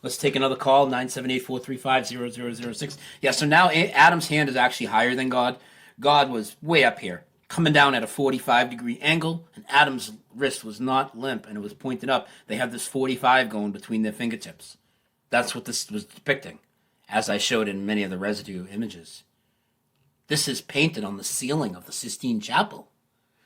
Let's take another call, 978-435-0006. Yeah, so now Adam's hand is actually higher than God. God was way up here, coming down at a 45-degree angle, and Adam's wrist was not limp, and it was pointed up. They have this 45 going between their fingertips. That's what this was depicting, as I showed in many of the residue images. This is painted on the ceiling of the Sistine Chapel.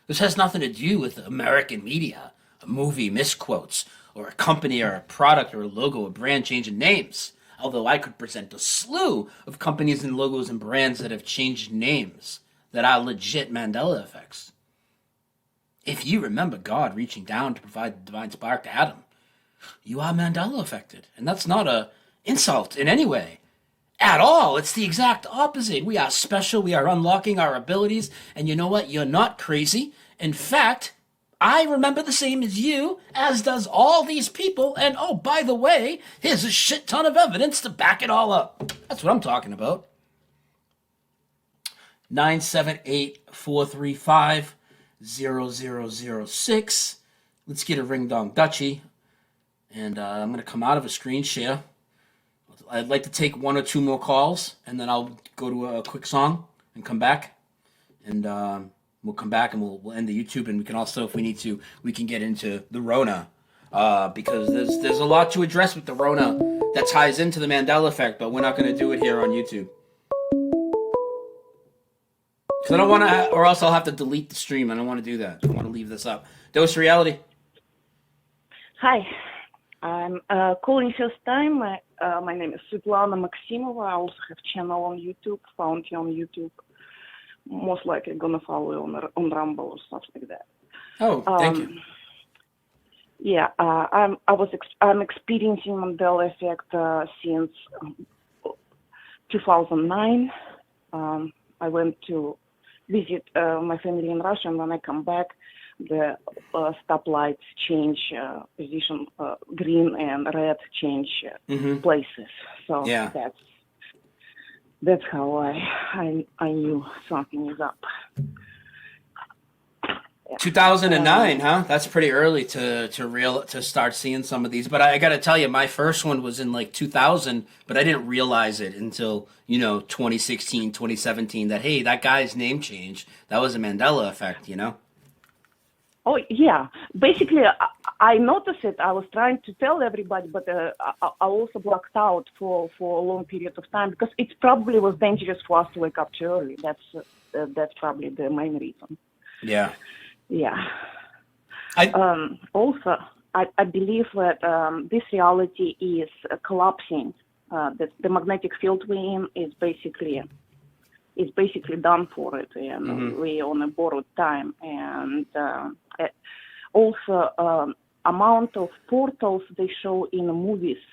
This has nothing to do with American media, a movie misquotes, or a company or a product or a logo or brand changing names. Although I could present a slew of companies and logos and brands that have changed names that are legit Mandela effects. If you remember God reaching down to provide the divine spark to Adam, you are Mandela affected. And that's not a insult in any way. At all. It's the exact opposite. We are special. We are unlocking our abilities. And you know what? You're not crazy. In fact, I remember the same as you, as does all these people. And oh, by the way, here's a shit ton of evidence to back it all up. That's what I'm talking about. 978-435-0006. Let's get a ring dong Dutchie. And I'm going to come out of a screen share. I'd like to take one or two more calls, and then I'll go to a quick song and come back. And we'll come back and we'll end the YouTube, and we can also, if we need to, we can get into the Rona. Because there's a lot to address with the Rona that ties into the Mandela effect, but we're not going to do it here on YouTube. Because I don't want to, or else I'll have to delete the stream. I don't want to do that. I want to leave this up. Dose Reality. Hi. I'm calling first time. My name is Svetlana Maximova. I also have channel on YouTube, found you on YouTube. Most likely gonna follow you on Rumble or stuff like that. Oh, thank you. Yeah, I'm experiencing Mandela effect since 2009. I went to visit my family in Russia, and when I come back, the stoplights change position, green and red change places. So yeah, that's how I knew something is up. Yeah. 2009, huh? That's pretty early to start seeing some of these. But I got to tell you, my first one was in like 2000, but I didn't realize it until 2016, 2017. That hey, that guy's name changed. That was a Mandela effect, Oh, yeah. Basically, I noticed it. I was trying to tell everybody, but I also blocked out for a long period of time because it probably was dangerous for us to wake up too early. That's probably the main reason. Yeah. Yeah. Also, I believe that this reality is collapsing. The magnetic field we're in is basically done for it, and we're on a borrowed time. And also, amount of portals they show in the movies.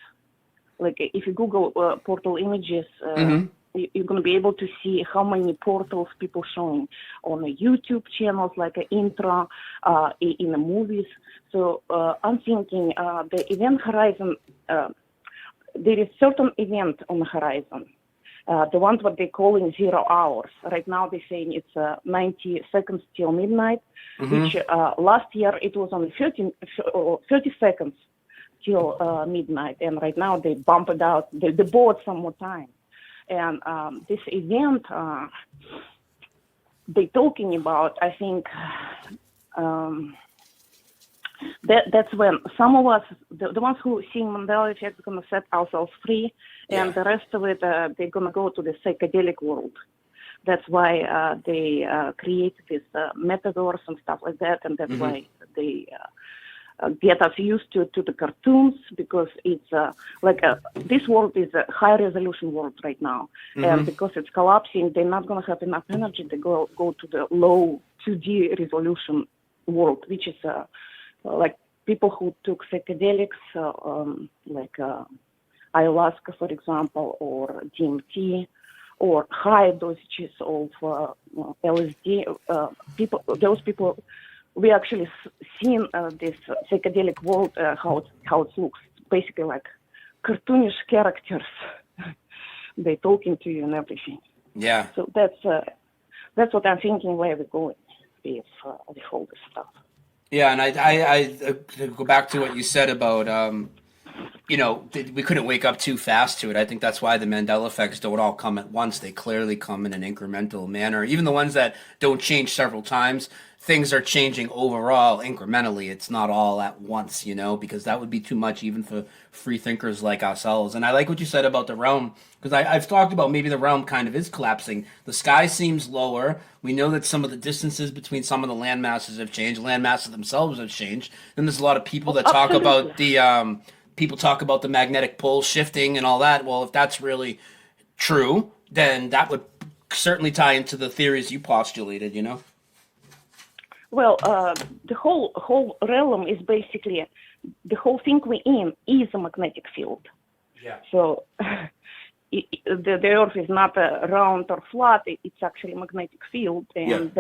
Like if you Google portal images, you're going to be able to see how many portals people showing on the YouTube channels, like an intro in the movies. So I'm thinking the event horizon. There is certain event on the horizon. The ones what they call in 0 hours. Right now they're saying it's 90 seconds till midnight, which last year it was only 30 seconds till midnight, and right now they bump it out. They bought some more time. And this event they're talking about, I think that's when some of us, the ones who see Mandela effect, are going to set ourselves free, and the rest of it, they're going to go to the psychedelic world. That's why they create this metaverse and stuff like that, and that's why they get us used to the cartoons, because it's this world is a high resolution world right now, and because it's collapsing, they're not going to have enough energy to go to the low 2D resolution world, which is like people who took psychedelics, like ayahuasca, for example, or DMT, or high dosages of LSD. Those people, we actually seen this psychedelic world, how it looks. Basically, like cartoonish characters. They talking to you and everything. Yeah. So that's what I'm thinking where we're going with the whole stuff. Yeah, and I to go back to what you said about we couldn't wake up too fast to it. I think that's why the Mandela effects don't all come at once. They clearly come in an incremental manner. Even the ones that don't change several times, things are changing overall incrementally. It's not all at once, because that would be too much even for free thinkers like ourselves. And I like what you said about the realm, because I've talked about maybe the realm kind of is collapsing. The sky seems lower. We know that some of the distances between some of the land masses have changed. Land masses themselves have changed. Then there's a lot of people that talk about the magnetic pole shifting and all that. Well, if that's really true, then that would certainly tie into the theories you postulated. Well, the whole realm is basically the whole thing we're in is a magnetic field. Yeah. So the Earth is not round or flat; it's actually a magnetic field, and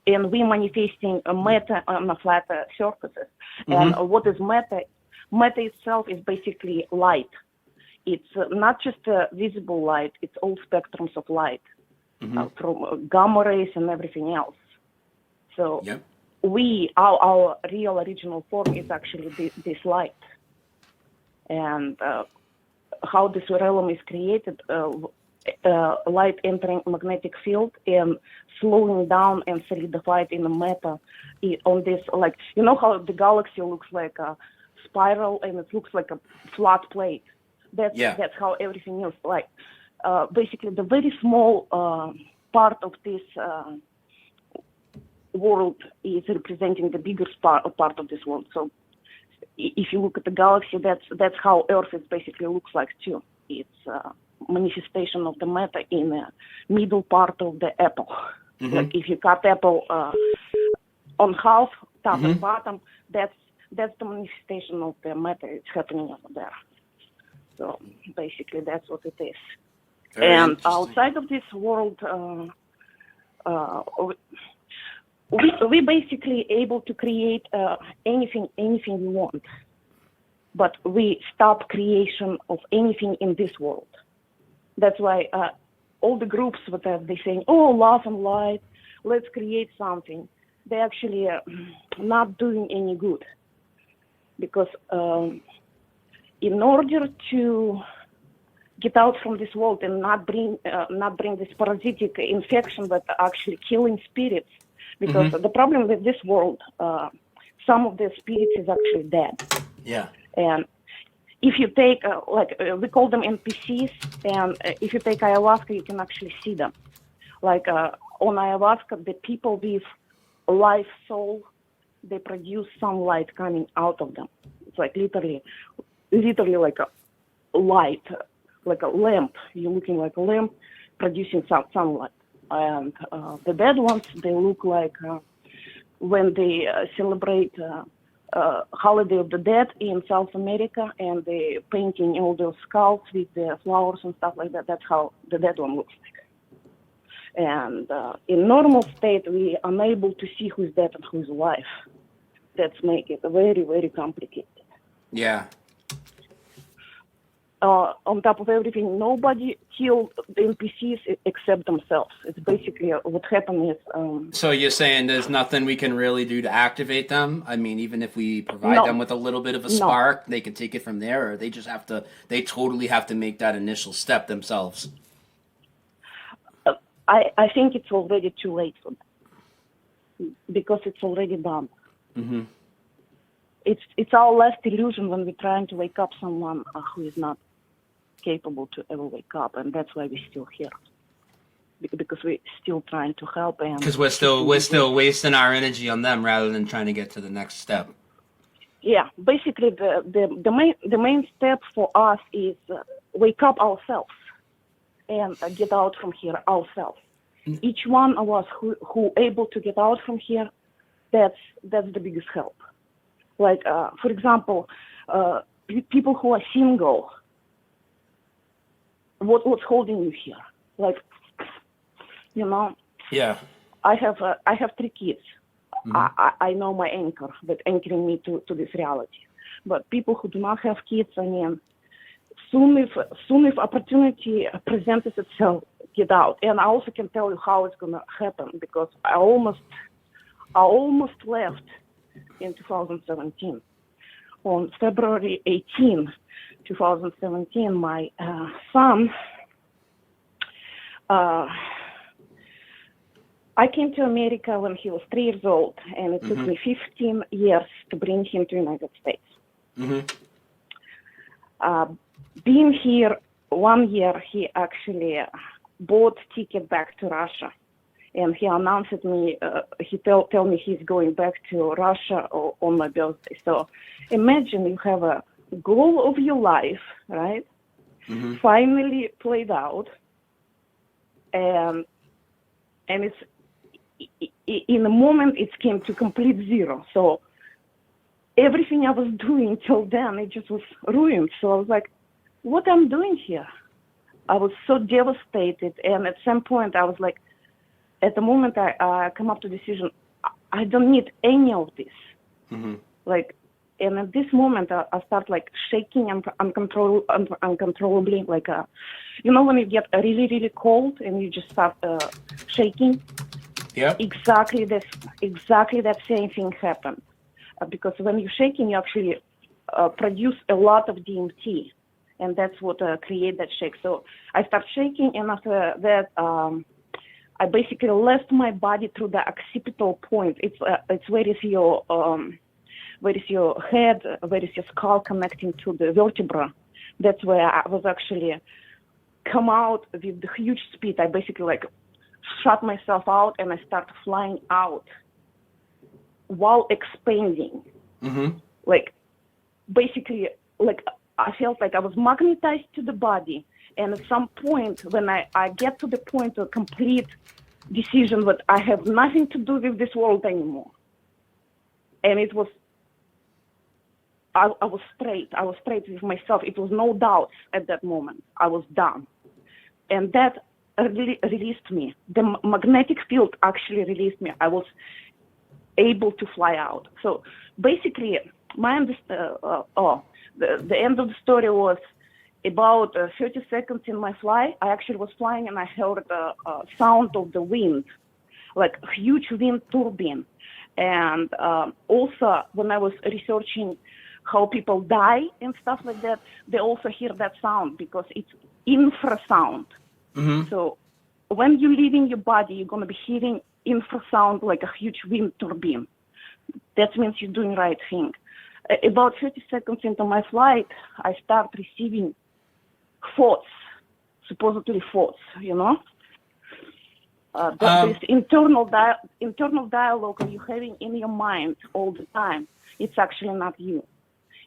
and we're manifesting a matter on a flat surfaces. And what is matter? Matter itself is basically light. It's not just visible light; it's all spectrums of light, from gamma rays and everything else. So our real original form is actually this light. And how this realm is created, light entering magnetic field and slowing down and solidified in the matter on this, like, how the galaxy looks like a spiral and it looks like a flat plate. That's how everything is. Like, basically the very small part of this world is representing the biggest part of this world. So if you look at the galaxy, that's how Earth is basically looks like too. It's a manifestation of the matter in the middle part of the apple. Like if you cut apple on half, top and bottom, that's the manifestation of the matter. It's happening over there. So basically that's what it is. And outside of this world, we basically able to create anything we want, but we stop creation of anything in this world. That's why all the groups they saying, "Oh, love and light, let's create something." They actually not doing any good, because in order to get out from this world and not bring this parasitic infection that are actually killing spirits. Because the problem with this world, some of the spirits is actually dead. Yeah. And if you take, we call them NPCs, and if you take ayahuasca, you can actually see them. Like on ayahuasca, the people with life soul, they produce sunlight coming out of them. It's like literally like a light, like a lamp. You're looking like a lamp producing sunlight. And the dead ones, they look like when they celebrate Holiday of the Dead in South America, and they painting all those skulls with the flowers and stuff like that. That's how the dead one looks like. And in normal state, we are unable to see who's dead and who's alive. That's make it very, very complicated. Yeah. On top of everything, nobody killed the NPCs except themselves. It's basically what happened is... So you're saying there's nothing we can really do to activate them? I mean, even if we provide them with a little bit of a spark, they can take it from there, or they totally have to make that initial step themselves? I think it's already too late for them, because it's already done. Mm-hmm. It's our last illusion when we're trying to wake up someone who is not capable to ever wake up, and that's why we're still here, because we're still trying to help. And because we're still wasting our energy on them rather than trying to get to the next step. Yeah, basically the main step for us is wake up ourselves and get out from here ourselves. Each one of us who able to get out from here, that's the biggest help. Like for example, people who are single. What's holding you here? Like, Yeah. I have 3 kids. Mm-hmm. I know my anchor that anchoring me to this reality. But people who do not have kids, I mean, soon if opportunity presents itself, get out. And I also can tell you how it's gonna happen, because I almost left in 2017. on February 18, 2017, my son, I came to America when he was 3 years old, and it took me 15 years to bring him to the United States. Being here 1 year, he actually bought ticket back to Russia, and he announced me. He tell me he's going back to Russia on my birthday. So imagine you have a goal of your life, right? Finally played out, and it's in the moment it came to complete zero. So everything I was doing till then, it just was ruined. So I was like, what I'm doing here? I was so devastated. And at some point I was like, at the moment I come up to decision, I don't need any of this. Like, and at this moment I start like shaking uncontrollably, like, when you get really, really cold and you just start shaking. Yeah. Exactly that same thing happened. Because when you're shaking, you actually produce a lot of DMT, and that's what create that shake. So I start shaking, and after that, I basically left my body through the occipital point. It's where is your head, where is your skull connecting to the vertebra. That's where I was actually come out with the huge speed. I basically like shut myself out, and I start flying out while expanding. Like, basically, like, I felt like I was magnetized to the body. And at some point, when I get to the point of complete decision that I have nothing to do with this world anymore. And it was, I was straight. I was straight with myself. It was no doubts at that moment. I was done. And that really released me. The magnetic field actually released me. I was able to fly out. So basically, the end of the story was about 30 seconds in my flight. I actually was flying, and I heard the sound of the wind, like a huge wind turbine. And also, when I was researching how people die and stuff like that, they also hear that sound because it's infrasound. So when you leave in your body, you're going to be hearing infrasound like a huge wind turbine. That means you're doing the right thing. About 30 seconds into my flight, I start receiving thoughts, supposedly thoughts, this internal dialogue you're having in your mind all the time. It's actually not you.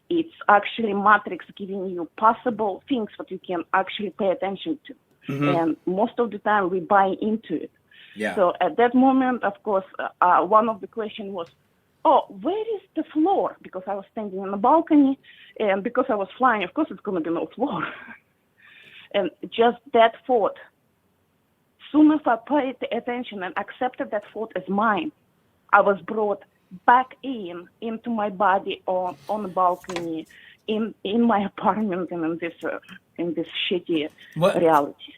It's actually Matrix giving you possible things that you can actually pay attention to. And most of the time we buy into it. Yeah. So at that moment, of course, one of the questions was, where is the floor? Because I was standing on the balcony, and because I was flying, of course, it's going to be no floor. And just that thought, soon as I paid attention and accepted that thought as mine, I was brought back into my body on the balcony, in my apartment, and in this shitty reality.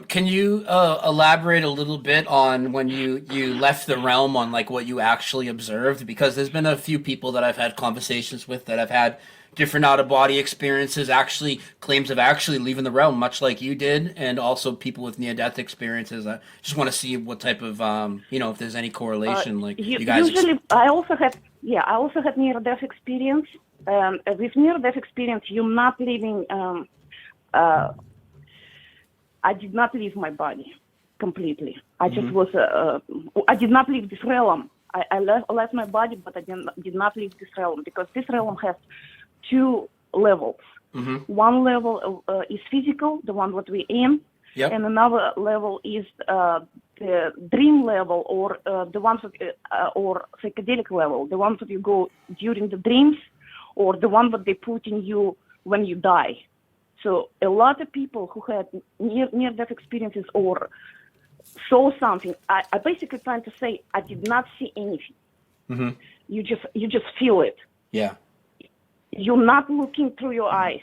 Can you elaborate a little bit on when you left the realm, on like what you actually observed? Because there's been a few people that I've had conversations with that have had different out of body experiences, actually claims of actually leaving the realm, much like you did, and also people with near death experiences. I just want to see what type of if there's any correlation, like you guys. Usually, I also had near death experience. With near death experience, you're not leaving. I did not leave my body completely. I just was. I did not leave this realm. I left my body, but I did not leave this realm, because this realm has two levels. One level is physical, the one that we're in, and another level is the dream level, or the ones that, or psychedelic level, the ones that you go during the dreams, or the one that they put in you when you die. So a lot of people who had near-death experiences or saw something, I basically trying to say, I did not see anything. You just feel it. Yeah. You're not looking through your eyes.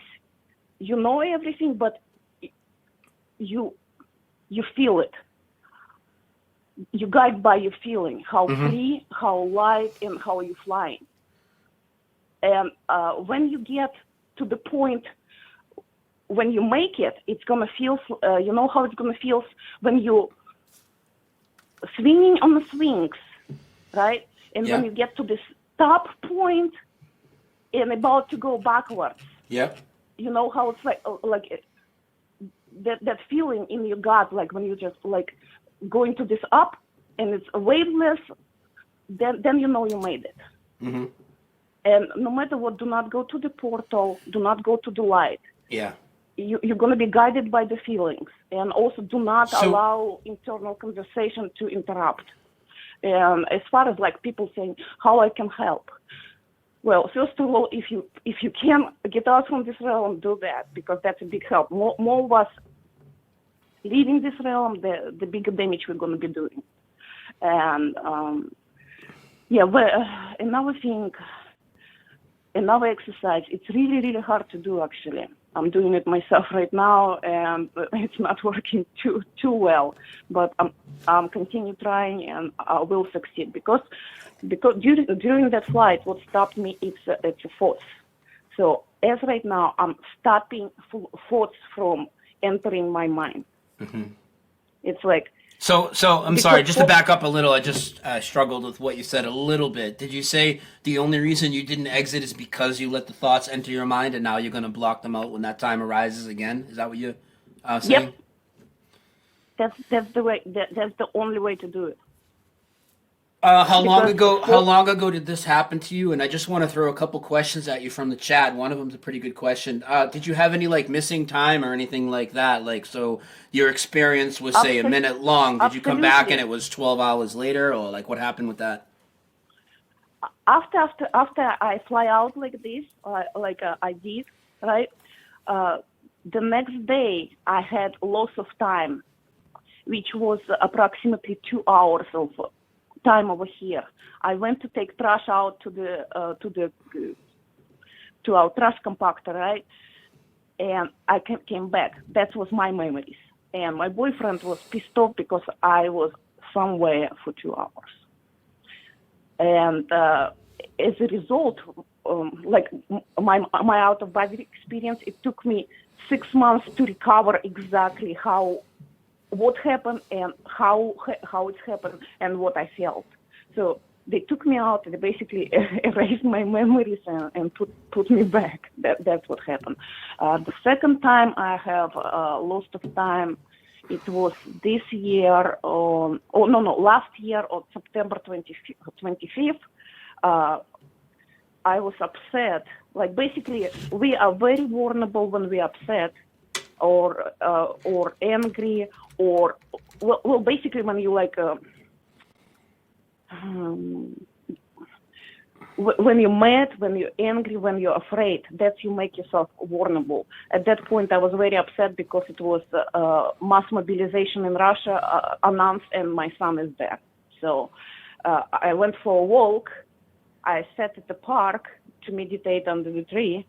You know everything, but you feel it. You guide by your feeling, how free, how light, and how you flying. And when you get to the point when you make it, it's gonna feel. You know how it's gonna feel when you swinging on the swings, right? And when you get to this top point and about to go backwards. Yep. You know how it's like that feeling in your gut, like when you just like going to this up and it's waveless, then you know you made it. Mm-hmm. And no matter what, do not go to the portal, do not go to the light. Yeah. You're going to be guided by the feelings, and also do not allow internal conversation to interrupt. And as far as like people saying how I can help, well, first of all, if you can get out from this realm, do that, because that's a big help. More of us leaving this realm, the bigger damage we're going to be doing. And another thing, another exercise, it's really, really hard to do, actually. I'm doing it myself right now, and it's not working too well. But I'm continue trying, and I will succeed because during that flight, what stopped me it's a thoughts. So as right now, I'm stopping thoughts from entering my mind. Mm-hmm. It's like. So I'm sorry, just to back up a little, I just struggled with what you said a little bit. Did you say the only reason you didn't exit is because you let the thoughts enter your mind, and now you're going to block them out when that time arises again? Is that what you're saying? Yep. That's the way. That's the only way to do it. How long ago did this happen to you? And I just want to throw a couple questions at you from the chat. One of them's a pretty good question. Did you have any like missing time or anything like that? Like, so your experience was say a minute long. Did you come back and it was 12 hours later, or like what happened with that? After I fly out like this, I did, right? The next day I had loss of time, which was approximately 2 hours of time over here. I went to take trash out to our trash compactor, right? And I came back. That was my memories. And my boyfriend was pissed off because I was somewhere for 2 hours. And as a result, like my out of body experience, it took me 6 months to recover exactly what happened and how it happened and what I felt. So they took me out. They basically erased my memories and put me back. That's what happened. The second time I have lost of time, it was this year. Last year on September 25th. I was upset. Like basically, we are very vulnerable when we're upset or angry. Or well, basically, when you like, when you're mad, when you're angry, when you're afraid, that you make yourself vulnerable. At that point, I was very upset because it was mass mobilization in Russia announced, and my son is there. So I went for a walk. I sat at the park to meditate under the tree,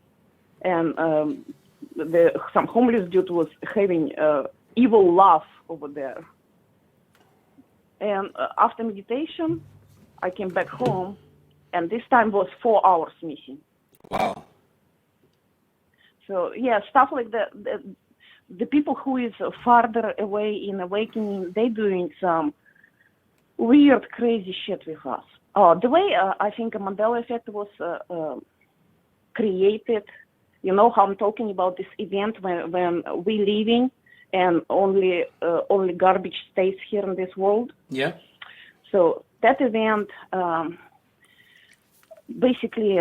and some homeless dude was having evil laugh over there. And after meditation, I came back home, and this time was 4 hours missing. Wow. So yeah, stuff like that. The people who is farther away in awakening, they doing some weird, crazy shit with us. The way I think a Mandela effect was created, you know how I'm talking about this event when we leaving and only garbage stays here in this world. Yeah. So that event, basically,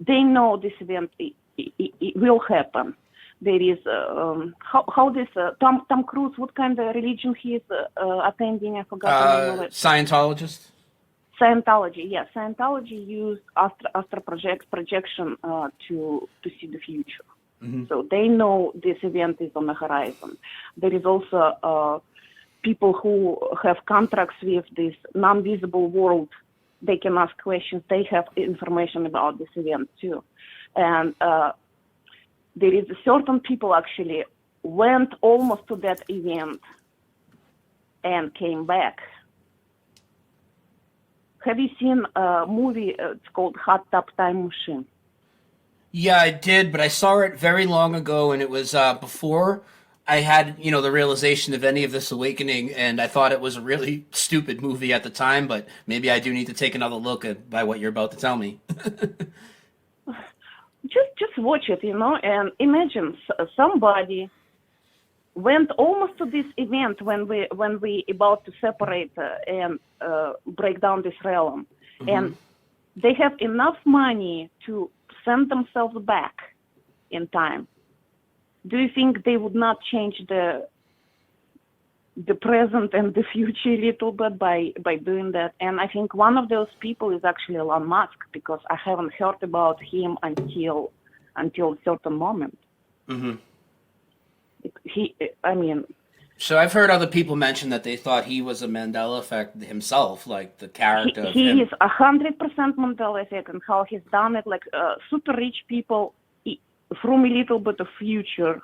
they know this event it will happen. There is how this Tom Cruise, what kind of religion he is attending? I forgot the name of it. Scientologist. Scientology, yes. Scientology used astral projection to see the future. Mm-hmm. So they know this event is on the horizon. There is also people who have contracts with this non-visible world. They can ask questions. They have information about this event too. And there is a certain people actually went almost to that event and came back. Have you seen a movie? It's called Hot Tub Time Machine. Yeah, I did, but I saw it very long ago, and it was before I had, the realization of any of this awakening, and I thought it was a really stupid movie at the time, but maybe I do need to take another look at by what you're about to tell me. Just watch it, and imagine somebody went almost to this event when we about to separate and break down this realm, and they have enough money to send themselves back in time. Do you think they would not change the present and the future a little bit by doing that? And I think one of those people is actually Elon Musk, because I haven't heard about him until a certain moment. Hmm. I mean, So I've heard other people mention that they thought he was a Mandela effect himself, like the character of he him. is 100% Mandela effect, and how he's done it. Like super rich people from a little bit of future,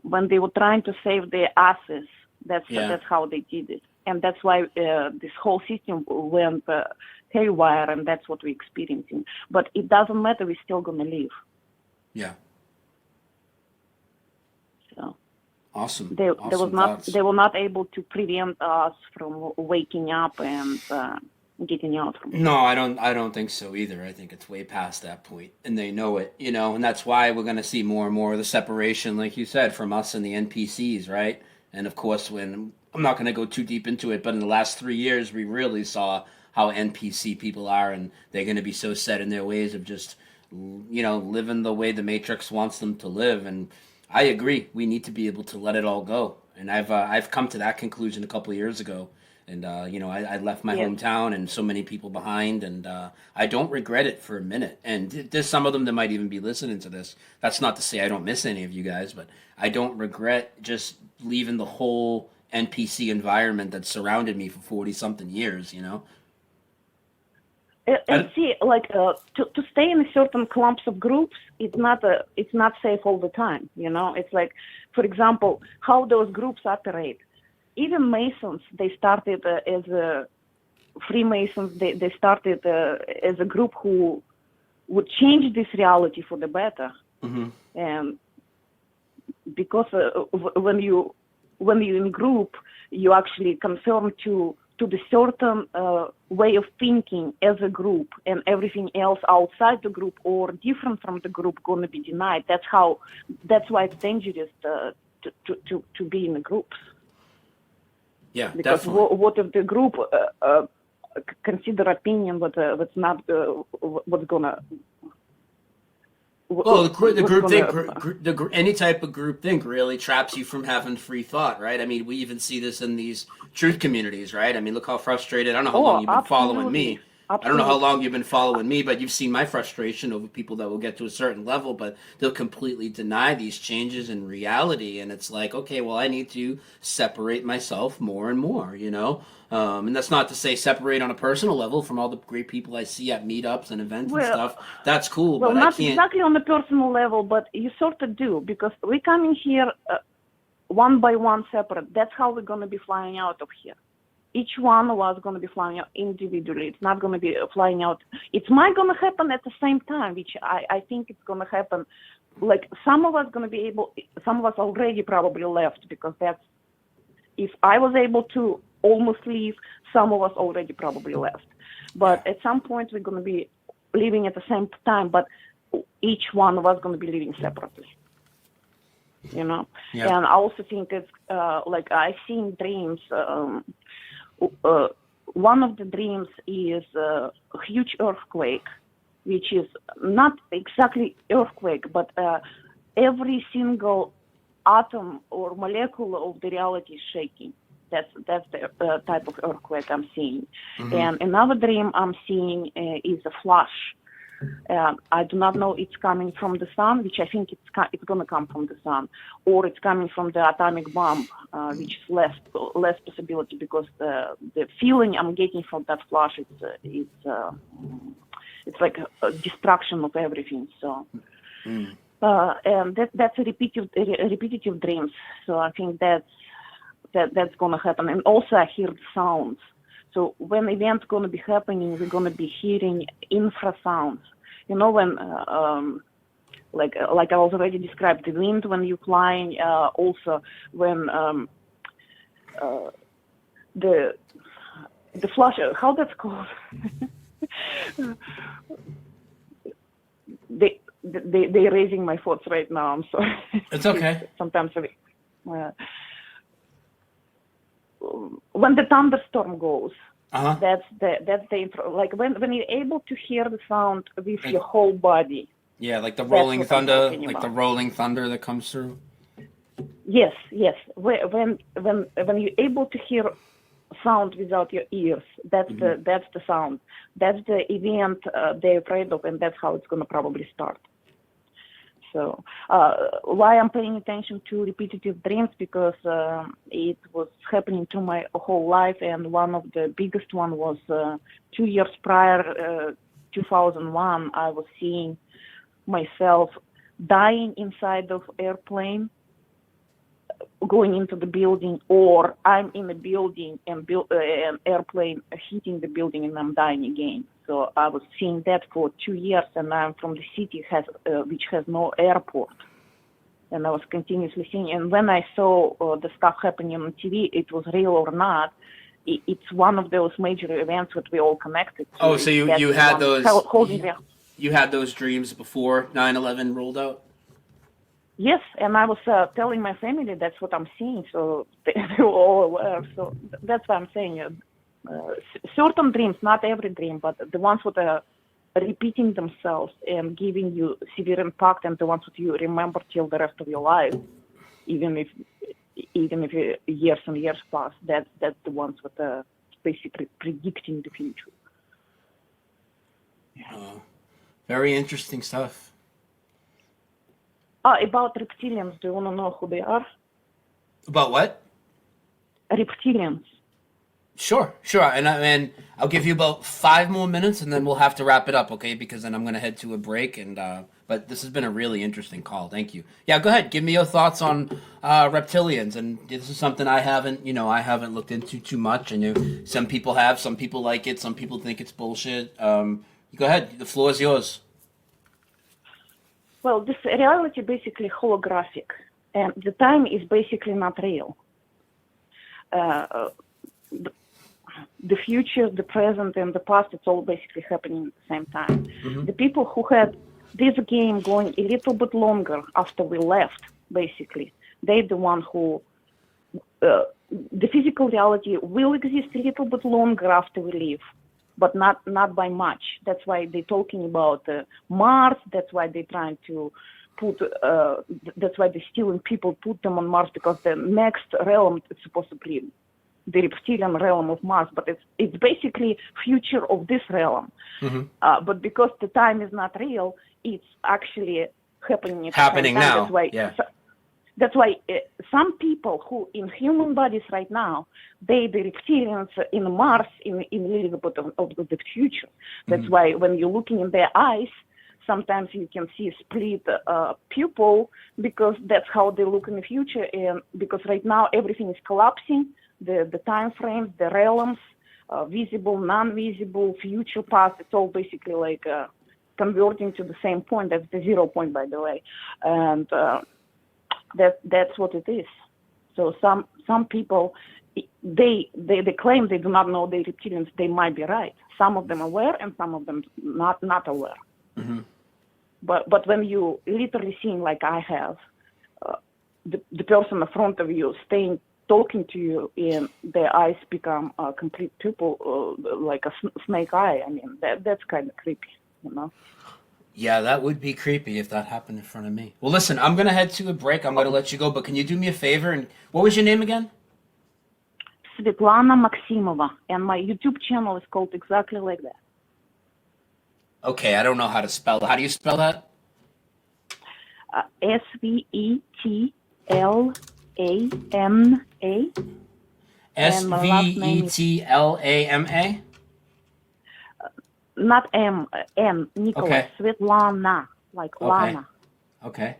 when they were trying to save their asses. That's how they did it, and that's why this whole system went haywire, and that's what we're experiencing. But it doesn't matter; we're still gonna live. Yeah. So. Awesome. They Thoughts. were not able to prevent us from waking up and getting out from it. No, I don't think so either. I think it's way past that point, and they know it, and that's why we're going to see more and more of the separation, like you said, from us and the NPCs, right? And of course, when I'm not going to go too deep into it, but in the last 3 years, we really saw how NPC people are, and they're going to be so set in their ways of just, living the way the Matrix wants them to live. And I agree. We need to be able to let it all go, and I've come to that conclusion a couple of years ago. And I left my hometown and so many people behind, and I don't regret it for a minute. And there's some of them that might even be listening to this. That's not to say I don't miss any of you guys, but I don't regret just leaving the whole NPC environment that surrounded me for 40 something years. And see, like to stay in certain clumps of groups, it's not safe all the time. It's like, for example, how those groups operate. Even Masons, they started as Freemasons. They started as a group who would change this reality for the better. Mm-hmm. And because when you're in a group, you actually conform to the certain way of thinking as a group, and everything else outside the group or different from the group going to be denied. That's why it's dangerous to be in a group. Yeah, because definitely. what if the group consider opinion what's not what's gonna. Well, the group think, any type of group think really traps you from having free thought, right? I mean, we even see this in these truth communities, right? I mean, look how frustrated. I don't know how long you've been following me. Absolutely. I don't know how long you've been following me, but you've seen my frustration over people that will get to a certain level, but they'll completely deny these changes in reality. And it's like, okay, well, I need to separate myself more and more, And that's not to say separate on a personal level from all the great people I see at meetups and events and stuff. That's cool, well, but not I can't. exactly on a personal level, but you sort of do, because we come in here one by one separate. That's how we're going to be flying out of here. Each one of us going to be flying out individually. It's not going to be flying out. It's not going to happen at the same time, which I think it's going to happen. Like some of us going to be able, some of us already probably left, because if I was able to almost leave, some of us already probably left. But at some point we're going to be leaving at the same time, but each one of us going to be living separately. Yeah. And I also think it's like I've seen dreams. One of the dreams is a huge earthquake, which is not exactly earthquake, but every single atom or molecule of the reality is shaking. That's the type of earthquake I'm seeing. Mm-hmm. And another dream I'm seeing is a flash. I do not know it's coming from the sun, which I think it's going to come from the sun, or it's coming from the atomic bomb, which is less possibility, because the feeling I'm getting from that flash it's like a destruction of everything. So, and that's a repetitive dreams. So I think that's going to happen. And also I hear the sounds. So when events going to be happening, we're going to be hearing infrasounds. You know, when like I was already described, the wind when you're flying, also when the flash, how that's called? They're raising my thoughts right now. I'm sorry. It's okay. Sometimes when the thunderstorm goes, that's the intro. Like when you're able to hear the sound with your whole body. Yeah, like the rolling thunder, like about. the rolling thunder that comes through. Yes. When you're able to hear sound without your ears, that's the sound. That's the event they're afraid of, and that's how it's going to probably start. So why I'm paying attention to repetitive dreams, because it was happening through my whole life, and one of the biggest one was 2 years prior, 2001, I was seeing myself dying inside of airplane, going into the building, or I'm in a building and an airplane hitting the building and I'm dying again. So I was seeing that for 2 years, and I'm from the city which has no airport. And I was continuously seeing. And when I saw the stuff happening on TV, it was real or not, it's one of those major events that we all connected to. Oh, so you had those you had those dreams before 9/11 rolled out? Yes, and I was telling my family that's what I'm seeing, so they were all aware. So that's what I'm saying. Certain dreams, not every dream, but the ones that are repeating themselves and giving you severe impact, and the ones that you remember till the rest of your life, even if years and years pass, that's the ones that are basically predicting the future. Yeah. Very interesting stuff. About reptilians, do you want to know who they are? About what? Reptilians. Sure. And I'll give you about 5 more minutes, and then we'll have to wrap it up, okay? Because then I'm going to head to a break. But this has been a really interesting call. Thank you. Yeah, go ahead. Give me your thoughts on reptilians. And this is something I haven't looked into too much. I know some people have. Some people like it. Some people think it's bullshit. Go ahead. The floor is yours. Well, this reality basically holographic, and the time is basically not real. The future, the present, and the past, it's all basically happening at the same time. Mm-hmm. The people who had this game going a little bit longer after we left, basically, they're the one who, the physical reality will exist a little bit longer after we leave, but not by much. That's why they're talking about Mars. That's why they're trying to that's why they're stealing people, put them on Mars, because the next realm is supposed to be the reptilian realm of Mars, but it's basically future of this realm. Mm-hmm. But because the time is not real, it's actually happening at the same time. Now. That's why some people who in human bodies right now, the reptilians in Mars in a little bit of the future. That's mm-hmm. why when you're looking in their eyes, sometimes you can see split pupil, because that's how they look in the future. And because right now everything is collapsing, the time frames, the realms, visible, non-visible, future, past, it's all basically like converting to the same point. That's the 0 point, by the way. And that's what it is. So some people, they claim they do not know the reptilians. They might be right. Some of them aware, and some of them not aware. Mm-hmm. But when you literally seeing, like I have, the person in front of you talking to you, and their eyes become a complete pupil, like a snake eye. I mean, that's kind of creepy, you know. Yeah, that would be creepy if that happened in front of me. Well, listen, I'm going to head to a break. I'm going to let you go, but can you do me a favor? And what was your name again? Svetlana Maximova, and my YouTube channel is called exactly like that. Okay, I don't know how to spell it. How do you spell that? Svetlana. Svetlama? Not M, N, Nicholas. Okay. Svetlana, like okay. Lana. Okay.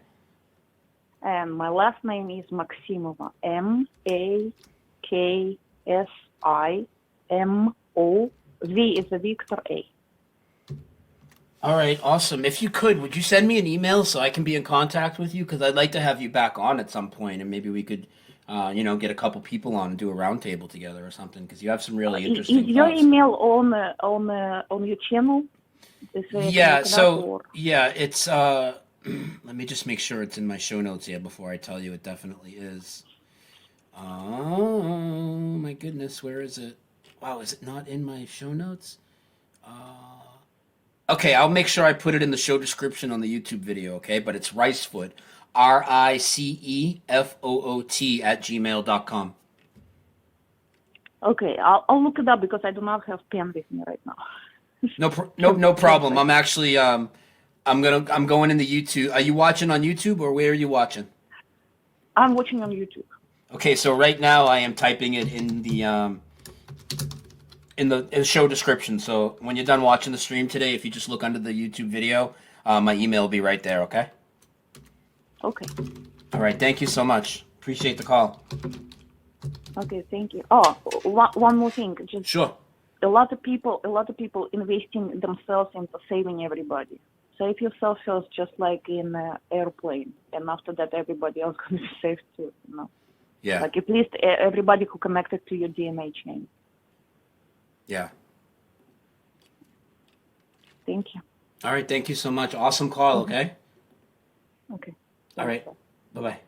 And my last name is Maximova, O, V is the Victor, A. All right, awesome. If you could, would you send me an email so I can be in contact with you? Because I'd like to have you back on at some point, and maybe we could, get a couple people on and do a roundtable together or something. Because you have some really Is interesting your thoughts. email on your channel? Is it Yeah. look it up, So or? yeah, it's. Let me just make sure it's in my show notes here before I tell you it definitely is. Oh my goodness, where is it? Wow, is it not in my show notes? Okay, I'll make sure I put it in the show description on the YouTube video, okay? But it's Ricefoot, RICEFOOT at gmail.com. Okay, I'll look it up because I do not have pen with me right now. No problem. I'm actually I'm going into YouTube. Are you watching on YouTube or where are you watching? I'm watching on YouTube. Okay, so right now I am typing it in the show description. So when you're done watching the stream today, if you just look under the YouTube video, my email will be right there. Okay. Okay. All right. Thank you so much. Appreciate the call. Okay, thank you. Oh, one more thing. Just Sure. a lot of people investing themselves into saving everybody. Save yourself first, just like in an airplane, and after that, everybody else going to be saved too. Yeah. Like at least everybody who connected to your DNA chain. Yeah. Thank you. All right. Thank you so much. Awesome call. Okay. Okay. All right. Bye bye.